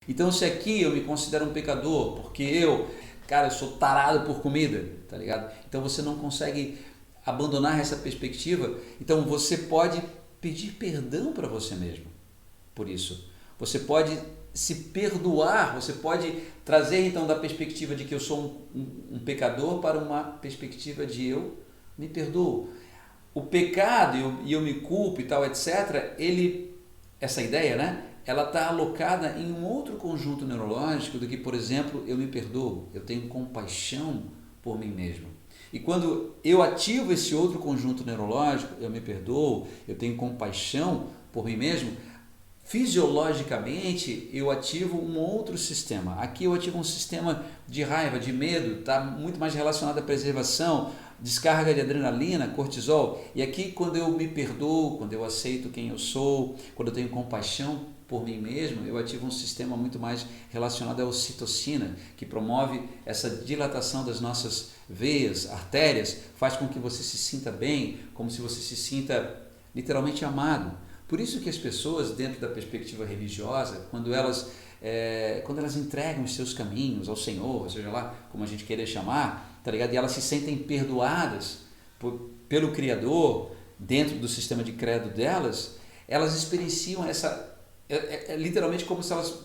Então se aqui eu me considero um pecador, porque cara, eu sou tarado por comida, tá ligado? Então você não consegue abandonar essa perspectiva, então você pode pedir perdão para você mesmo por isso. Você pode se perdoar, você pode trazer então da perspectiva de que eu sou um pecador para uma perspectiva de eu me perdoo. O pecado e eu me culpo e tal, etc., essa ideia, né? Ela está alocada em um outro conjunto neurológico do que, por exemplo, eu me perdoo, eu tenho compaixão por mim mesmo. E quando eu ativo esse outro conjunto neurológico, eu me perdoo, eu tenho compaixão por mim mesmo, fisiologicamente eu ativo um outro sistema. Aqui eu ativo um sistema de raiva, de medo, está muito mais relacionado à preservação, descarga de adrenalina, cortisol. E aqui quando eu me perdoo, quando eu aceito quem eu sou, quando eu tenho compaixão por mim mesmo, eu ativo um sistema muito mais relacionado à ocitocina, que promove essa dilatação das nossas veias, artérias, faz com que você se sinta bem, como se você se sinta literalmente amado. Por isso que as pessoas, dentro da perspectiva religiosa, quando elas entregam os seus caminhos ao Senhor, seja lá como a gente querer chamar, tá ligado? E elas se sentem perdoadas pelo Criador, dentro do sistema de credo delas, elas experienciam literalmente como se elas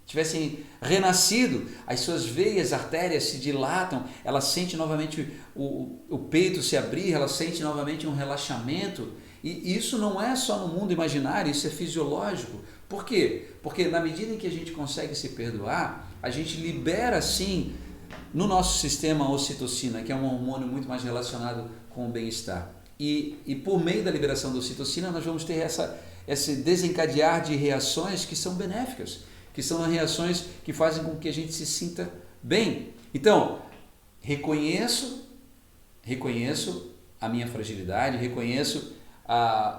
tivessem renascido, as suas veias, artérias se dilatam, ela sente novamente o peito se abrir, ela sente novamente um relaxamento. E isso não é só no mundo imaginário, isso é fisiológico. Por quê? Porque na medida em que a gente consegue se perdoar, a gente libera sim no nosso sistema a ocitocina, que é um hormônio muito mais relacionado com o bem-estar. E por meio da liberação da ocitocina nós vamos ter esse desencadear de reações que são benéficas, que são reações que fazem com que a gente se sinta bem. Então, reconheço a minha fragilidade, reconheço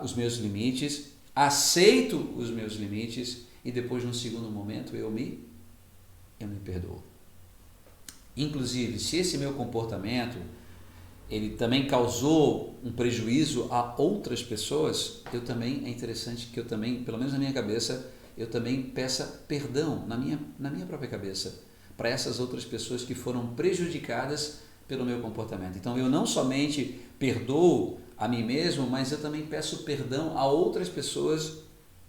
os meus limites, aceito os meus limites e depois, num segundo momento, eu me perdoo. Inclusive, se esse meu comportamento ele também causou um prejuízo a outras pessoas, é interessante que eu também, pelo menos na minha cabeça, eu também peça perdão na minha própria cabeça para essas outras pessoas que foram prejudicadas pelo meu comportamento. Então eu não somente perdoo a mim mesmo, mas eu também peço perdão a outras pessoas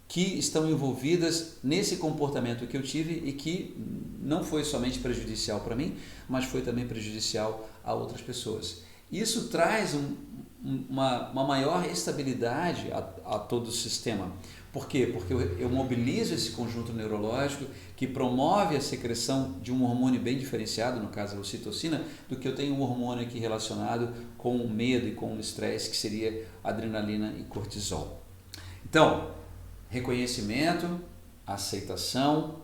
que estão envolvidas nesse comportamento que eu tive e que não foi somente prejudicial para mim, mas foi também prejudicial a outras pessoas. Isso traz uma maior estabilidade a todo o sistema. Por quê? Porque eu mobilizo esse conjunto neurológico que promove a secreção de um hormônio bem diferenciado, no caso a ocitocina, do que eu tenho um hormônio aqui relacionado com o medo e com o estresse, que seria adrenalina e cortisol. Então, reconhecimento, aceitação,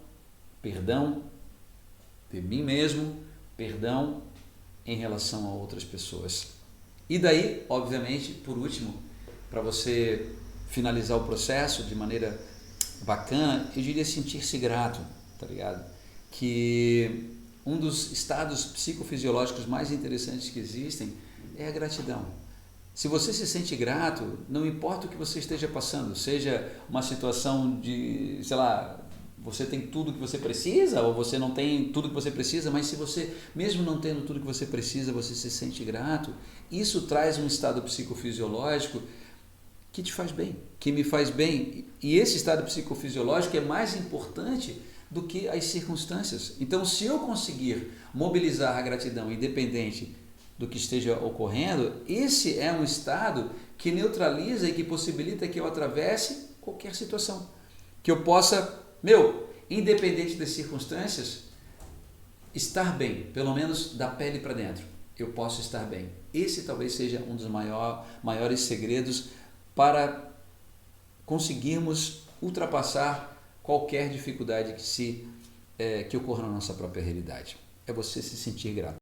perdão de mim mesmo, perdão em relação a outras pessoas. E daí, obviamente, por último, para você finalizar o processo de maneira bacana, eu diria sentir-se grato, tá ligado? Que um dos estados psicofisiológicos mais interessantes que existem é a gratidão. Se você se sente grato, não importa o que você esteja passando, seja uma situação de, sei lá, você tem tudo que você precisa ou você não tem tudo que você precisa, mas se você, mesmo não tendo tudo que você precisa, você se sente grato, isso traz um estado psicofisiológico que te faz bem, que me faz bem. E esse estado psicofisiológico é mais importante do que as circunstâncias. Então, se eu conseguir mobilizar a gratidão independente do que esteja ocorrendo, esse é um estado que neutraliza e que possibilita que eu atravesse qualquer situação. Que eu possa, independente das circunstâncias, estar bem, pelo menos da pele para dentro. Eu posso estar bem. Esse talvez seja um dos maiores segredos para conseguirmos ultrapassar qualquer dificuldade que ocorra na nossa própria realidade. É você se sentir grato.